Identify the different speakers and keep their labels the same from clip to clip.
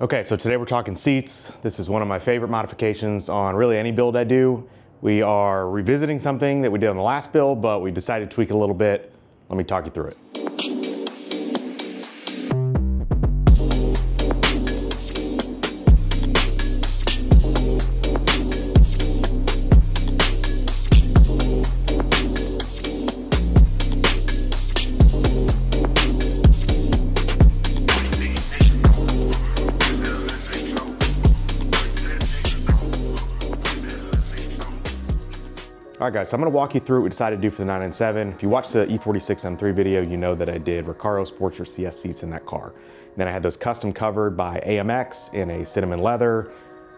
Speaker 1: Okay, so today we're talking seats. This is one of my favorite modifications on really any build I do. We are revisiting something that we did on the last build, but we decided to tweak it a little bit. Let me talk you through it. All right guys, so I'm gonna walk you through what we decided to do for the 997. If you watched the E46 M3 video, you know that I did Recaro Sportster CS seats in that car. And then I had those custom covered by AMX in a cinnamon leather.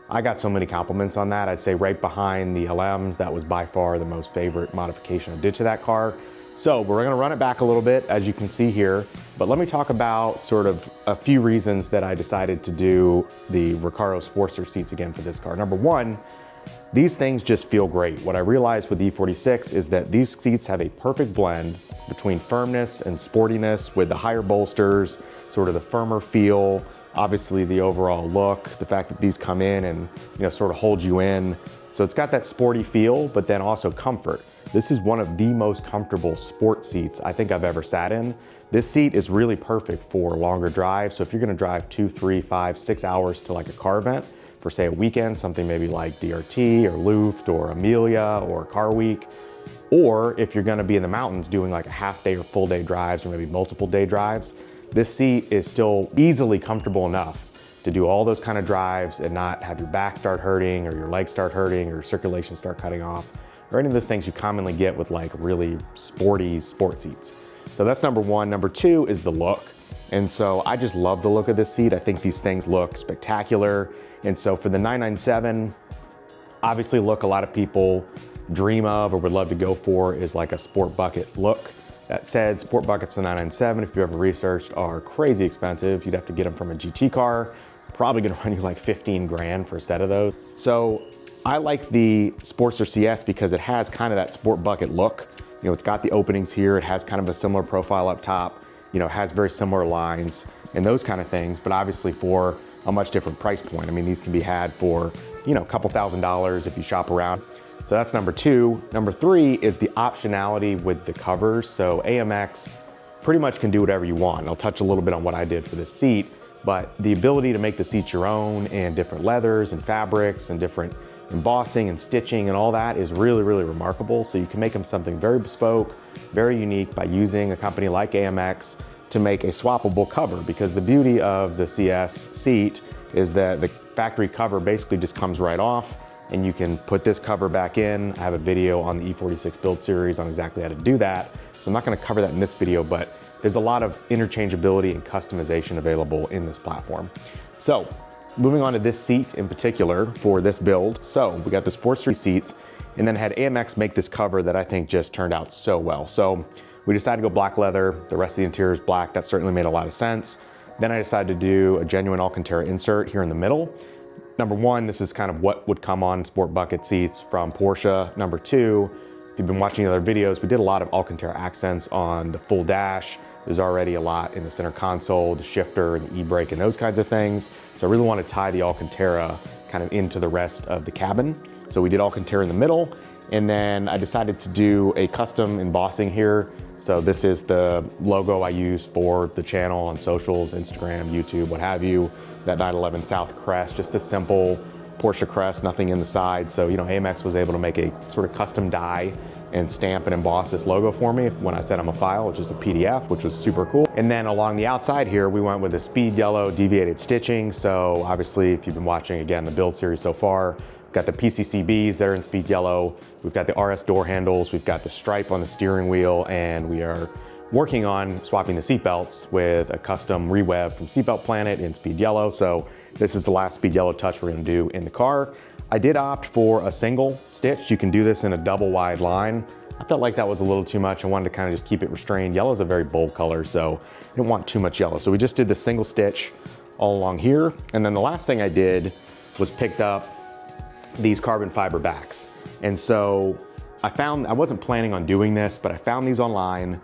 Speaker 1: I got so many compliments on that. I'd say right behind the LMs, that was by far the most favorite modification I did to that car. So we're gonna run it back a little bit, as you can see here, but let me talk about sort of a few reasons that I decided to do the Recaro Sportster seats again for this car. Number one, these things just feel great. What I realized with the E46 is that these seats have a perfect blend between firmness and sportiness with the higher bolsters, sort of the firmer feel, obviously the overall look, the fact that these come in and sort of hold you in. So it's got that sporty feel, but then also comfort. This is one of the most comfortable sport seats I think I've ever sat in. This seat is really perfect for longer drives. So if you're gonna drive 2, 3, 5, 6 hours to like a car event, for say a weekend, something maybe like DRT or Luft or Amelia or Car Week, or if you're gonna be in the mountains doing like a half day or full day drives or maybe multiple day drives, this seat is still easily comfortable enough to do all those kind of drives and not have your back start hurting or your legs start hurting or your circulation start cutting off or any of those things you commonly get with like really sporty sport seats. So that's number one. Number two is the look. And so I just love the look of this seat. I think these things look spectacular. And so for the 997, obviously look a lot of people dream of or would love to go for is like a sport bucket look. That said, sport buckets for the 997, if you ever researched, are crazy expensive. You'd have to get them from a GT car. Probably gonna run you like 15 grand for a set of those. So I like the Sportster CS because it has kind of that sport bucket look. It's got the openings here. It has kind of a similar profile up top. It has very similar lines and those kind of things, but obviously for a much different price point. I mean, these can be had for, a couple $1,000s if you shop around. So that's number two. Number three is the optionality with the covers. So AMX pretty much can do whatever you want. I'll touch a little bit on what I did for this seat, but the ability to make the seat your own and different leathers and fabrics and different embossing and stitching and all that is really, really remarkable. So you can make them something very bespoke, very unique by using a company like AMX to make a swappable cover, because the beauty of the CS seat is that the factory cover basically just comes right off and you can put this cover back in. I have a video on the E46 build series on exactly how to do that. So I'm not gonna cover that in this video, but there's a lot of interchangeability and customization available in this platform. So moving on to this seat in particular for this build. So we got the Sportster seats and then had AMX make this cover that I think just turned out so well. So we decided to go black leather. The rest of the interior is black. That certainly made a lot of sense. Then I decided to do a genuine Alcantara insert here in the middle. Number one, this is kind of what would come on sport bucket seats from Porsche. Number two, if you've been watching the other videos, we did a lot of Alcantara accents on the full dash. There's already a lot in the center console, the shifter, and the e-brake, and those kinds of things. So I really want to tie the Alcantara kind of into the rest of the cabin. So we did Alcantara in the middle, and then I decided to do a custom embossing here. So this is the logo I use for the channel on socials, Instagram, YouTube, what have you. That 911 South crest, just a simple Porsche crest, nothing in the side. So, AMX was able to make a sort of custom die and stamp and emboss this logo for me when I sent them a file, which is a PDF, which was super cool. And then along the outside here, we went with a speed yellow deviated stitching. So obviously, if you've been watching, again, the build series so far, we've got the PCCBs that are in speed yellow. We've got the RS door handles. We've got the stripe on the steering wheel, and we are working on swapping the seat belts with a custom reweb from Seatbelt Planet in speed yellow. So this is the last speed yellow touch we're gonna do in the car. I did opt for a single stitch. You can do this in a double wide line. I felt like that was a little too much. I wanted to kind of just keep it restrained. Yellow is a very bold color, so I didn't want too much yellow. So we just did the single stitch all along here. And then the last thing I did was picked up these carbon fiber backs. And so I wasn't planning on doing this, but I found these online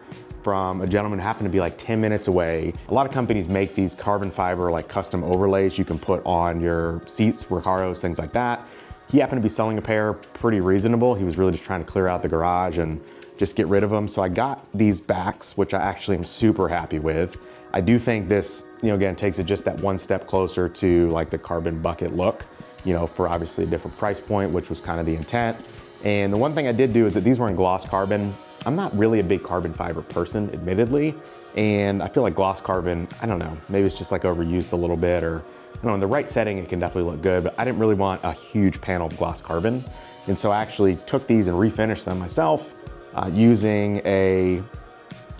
Speaker 1: from a gentleman who happened to be like 10 minutes away. A lot of companies make these carbon fiber like custom overlays you can put on your seats, Recaros, things like that. He happened to be selling a pair pretty reasonable. He was really just trying to clear out the garage and just get rid of them. So I got these backs, which I actually am super happy with. I do think this, again, takes it just that one step closer to like the carbon bucket look, for obviously a different price point, which was kind of the intent. And the one thing I did do is that these were in gloss carbon. I'm not really a big carbon fiber person, admittedly. And I feel like gloss carbon, I don't know, maybe it's just like overused a little bit, or I don't know, in the right setting, it can definitely look good, but I didn't really want a huge panel of gloss carbon. And so I actually took these and refinished them myself using a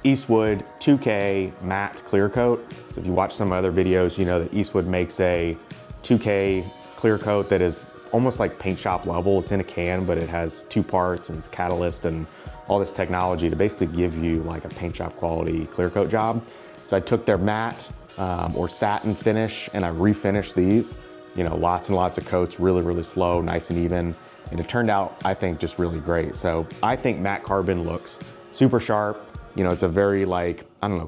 Speaker 1: Eastwood 2K matte clear coat. So if you watch some other videos, you know that Eastwood makes a 2K clear coat that is almost like paint shop level. It's in a can, but it has two parts and it's catalyst and all this technology to basically give you like a paint shop quality clear coat job. So I took their matte or satin finish and I refinished these, lots and lots of coats, really, really slow, nice and even. And it turned out, I think, just really great. So I think matte carbon looks super sharp. It's a very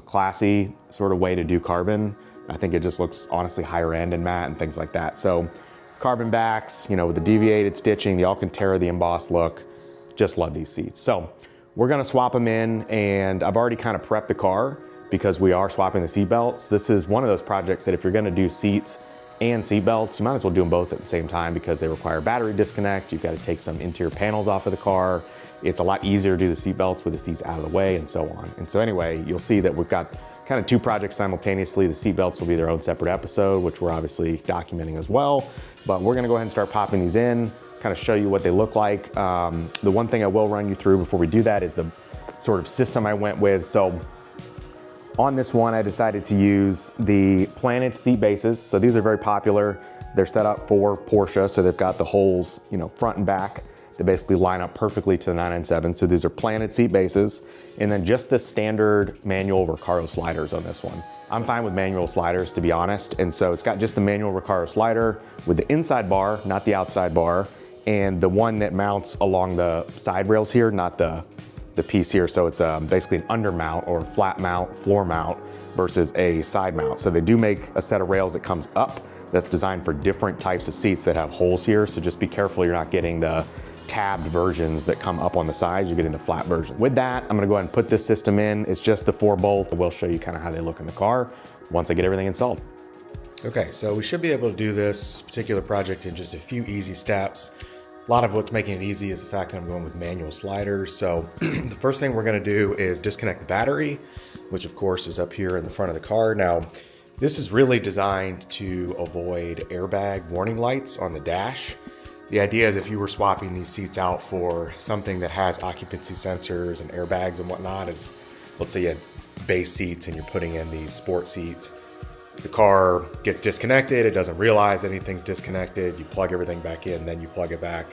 Speaker 1: classy sort of way to do carbon. I think it just looks honestly higher end in matte and things like that. So carbon backs, with the deviated stitching, the Alcantara, the embossed look, just love these seats. So we're gonna swap them in, and I've already kind of prepped the car because we are swapping the seat belts. This is one of those projects that if you're gonna do seats and seat belts, you might as well do them both at the same time because they require battery disconnect. You've got to take some interior panels off of the car. It's a lot easier to do the seat belts with the seats out of the way and so on. And so anyway, you'll see that we've got kind of two projects simultaneously. The seat belts will be their own separate episode, which we're obviously documenting as well. But we're gonna go ahead and start popping these in, kind of show you what they look like. The one thing I will run you through before we do that is the sort of system I went with. So on this one, I decided to use the planted seat bases. So these are very popular. They're set up for Porsche. So they've got the holes, front and back. They basically line up perfectly to the 997. So these are planted seat bases. And then just the standard manual Recaro sliders on this one. I'm fine with manual sliders, to be honest. And so it's got just the manual Recaro slider with the inside bar, not the outside bar, and the one that mounts along the side rails here, not the piece here. So it's basically an undermount or flat mount, floor mount versus a side mount. So they do make a set of rails that comes up that's designed for different types of seats that have holes here. So just be careful you're not getting the tabbed versions that come up on the sides, you get into flat versions. With that, I'm gonna go ahead and put this system in. It's just the 4 bolts. We'll show you kind of how they look in the car once I get everything installed.
Speaker 2: Okay, so we should be able to do this particular project in just a few easy steps. A lot of what's making it easy is the fact that I'm going with manual sliders. So the first thing we're gonna do is disconnect the battery, which of course is up here in the front of the car. Now, this is really designed to avoid airbag warning lights on the dash. The idea is if you were swapping these seats out for something that has occupancy sensors and airbags and whatnot, is let's say it's base seats and you're putting in these sport seats, the car gets disconnected, it doesn't realize anything's disconnected, you plug everything back in, then you plug it back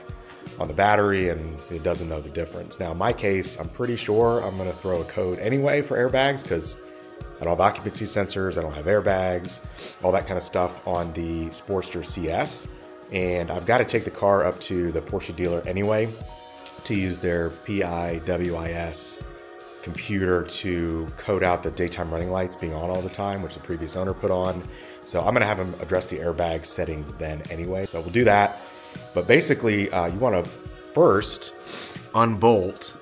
Speaker 2: on the battery and it doesn't know the difference. Now in my case, I'm pretty sure I'm gonna throw a code anyway for airbags because I don't have occupancy sensors, I don't have airbags, all that kind of stuff on the Sportster CS. And I've got to take the car up to the Porsche dealer anyway to use their PIWIS computer to code out the daytime running lights being on all the time, which the previous owner put on. So I'm going to have him address the airbag settings then anyway. So we'll do that. But basically, you want to first unbolt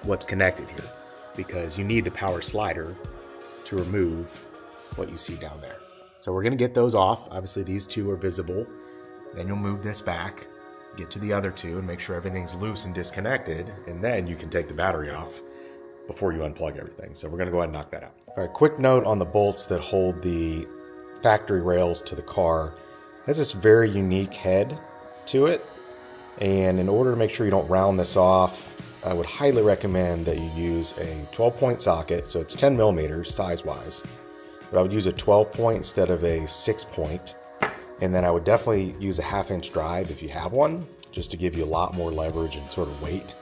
Speaker 2: what's connected here because you need the power slider to remove what you see down there. So we're going to get those off. Obviously, these two are visible. Then you'll move this back, get to the other two, and make sure everything's loose and disconnected. And then you can take the battery off before you unplug everything. So we're going to go ahead and knock that out. All right, quick note on the bolts that hold the factory rails to the car. It has this very unique head to it. And in order to make sure you don't round this off, I would highly recommend that you use a 12-point socket. So it's 10 millimeters size-wise. But I would use a 12-point instead of a 6-point. And then I would definitely use a 1/2-inch drive if you have one, just to give you a lot more leverage and sort of weight.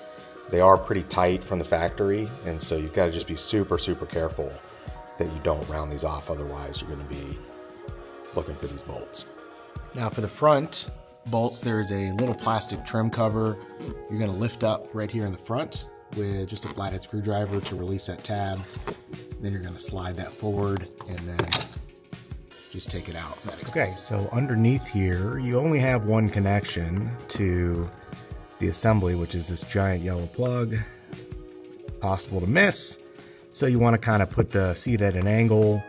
Speaker 2: They are pretty tight from the factory, and so you've got to just be super, super careful that you don't round these off, otherwise you're going to be looking for these bolts. Now for the front bolts, there's a little plastic trim cover you're going to lift up right here in the front, with just a flathead screwdriver to release that tab. Then you're gonna slide that forward and then just take it out. Okay, so underneath here, you only have one connection to the assembly, which is this giant yellow plug. Possible to miss. So you wanna kind of put the seat at an angle,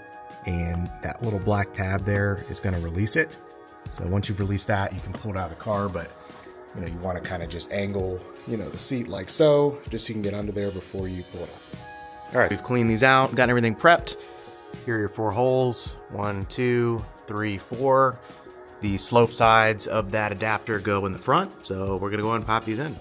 Speaker 2: and that little black tab there is gonna release it. So once you've released that, you can pull it out of the car, but you know, you wanna kind of just angle, you know, the seat like so, just so you can get under there before you pull it up. All right, we've cleaned these out, gotten everything prepped. Here are your 4 holes, 1, 2, 3, 4. The slope sides of that adapter go in the front, so we're gonna go ahead and pop these in.